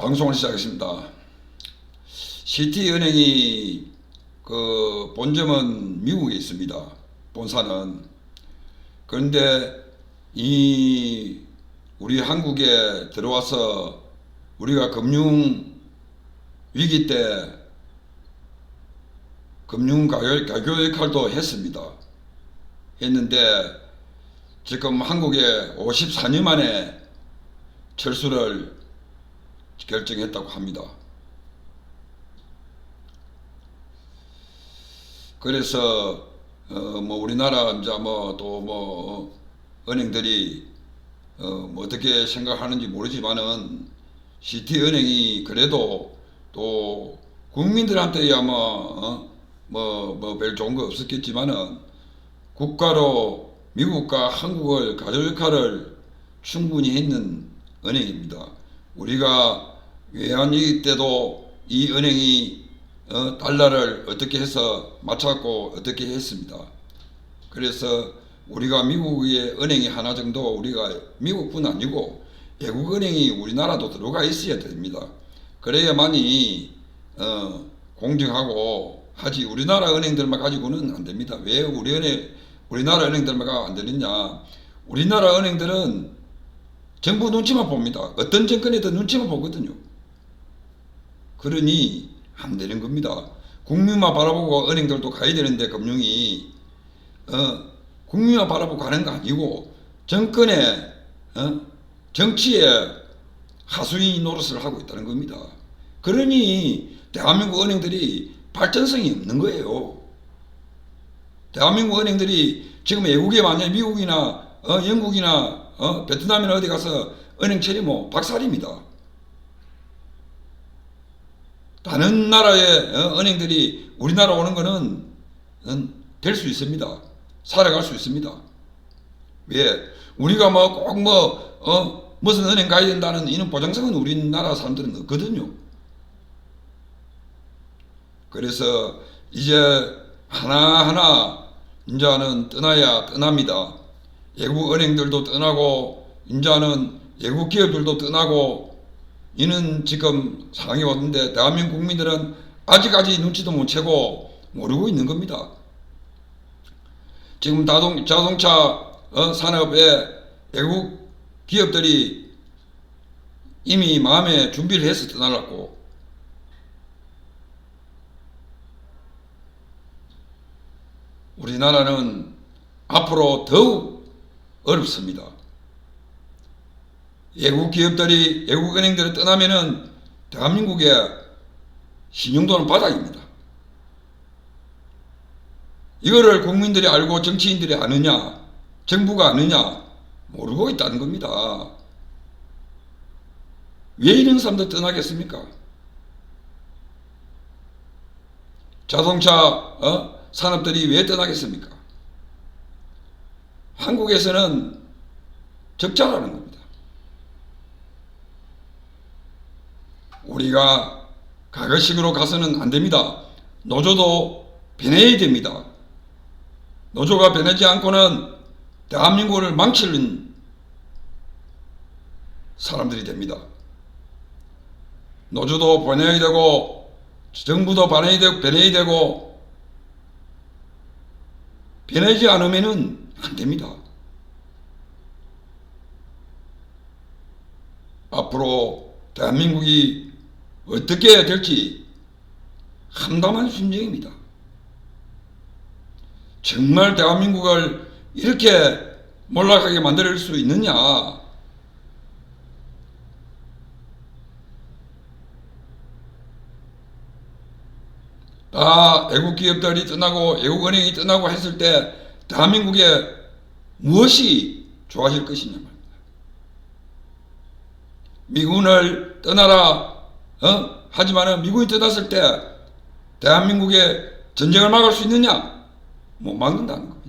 방송을 시작했습니다. 시티은행이 그 본점은 미국에 있습니다. 본사는. 그런데 이 우리 한국에 들어와서 우리가 금융 위기 때 금융 가교 역할도 했습니다. 했는데 지금 한국에 54년 만에 철수를 결정했다고 합니다. 그래서 뭐 우리나라 이제 뭐 또 은행들이 뭐 어떻게 생각하는지 모르지만은 시티은행이 그래도 또 국민들한테야 뭐 별 좋은 거 없었겠지만은 국가로 미국과 한국을 가족 역할을 충분히 했는 은행입니다. 우리가 외환위기 때도 이 은행이 달러를 어떻게 해서 맞췄고 어떻게 했습니다. 그래서 우리가 미국의 은행이 하나 정도 우리가 미국뿐 아니고 외국 은행이 우리나라도 들어가 있어야 됩니다. 그래야만이 공정하고 하지 우리나라 은행들만 가지고는 안 됩니다. 왜 우리나라 은행들만 안 되느냐? 우리나라 은행들은 정부 눈치만 봅니다. 어떤 정권에도 눈치만 보거든요. 그러니 안 되는 겁니다. 국민만 바라보고 은행들도 가야 되는데 금융이 국민만 바라보고 가는 거 아니고 정권의 정치에 하수인 노릇을 하고 있다는 겁니다. 그러니 대한민국 은행들이 발전성이 없는 거예요. 대한민국 은행들이 지금 외국에 만약에 미국이나 영국이나 베트남이나 어디 가서 은행 차리면 박살입니다. 다른 나라의 은행들이 우리나라 오는 거는 될 수 있습니다. 살아갈 수 있습니다. 왜? 우리가 꼭 무슨 은행 가야 된다는 이런 보장성은 우리나라 사람들은 없거든요. 그래서 이제 하나하나 이제는 떠나야 떠납니다. 외국 은행들도 떠나고 이제는 외국 기업들도 떠나고 이는 지금 상황이 왔는데 대한민국 국민들은 아직까지 눈치도 못 채고 모르고 있는 겁니다. 지금 자동차 산업에 외국 기업들이 이미 마음에 준비를 해서 떠나려고 우리나라는 앞으로 더욱 어렵습니다. 외국 기업들이 외국 은행들이 떠나면은 대한민국의 신용도는 바닥입니다. 이거를 국민들이 알고 정치인들이 아느냐, 정부가 아느냐 모르고 있다는 겁니다. 왜 이런 사람들 떠나겠습니까? 자동차 산업들이 왜 떠나겠습니까? 한국에서는 적자라는 겁니다. 우리가 과거식으로 가서는 안 됩니다. 노조도 변해야 됩니다. 노조가 변하지 않고는 대한민국을 망치는 사람들이 됩니다. 노조도 변해야 되고 정부도 변해야 되고 변하지 않으면은 안 됩니다. 앞으로 대한민국이 어떻게 될지 함담한 심정입니다. 정말 대한민국을 이렇게 몰락하게 만들 수 있느냐? 다 외국 기업들이 떠나고 외국 은행이 떠나고 했을 때 대한민국에 무엇이 좋아질 것이냐 말입니다. 미군을 떠나라 하지만은 미군이 떠났을 때 대한민국의 전쟁을 막을 수 있느냐? 못 막는다는 거.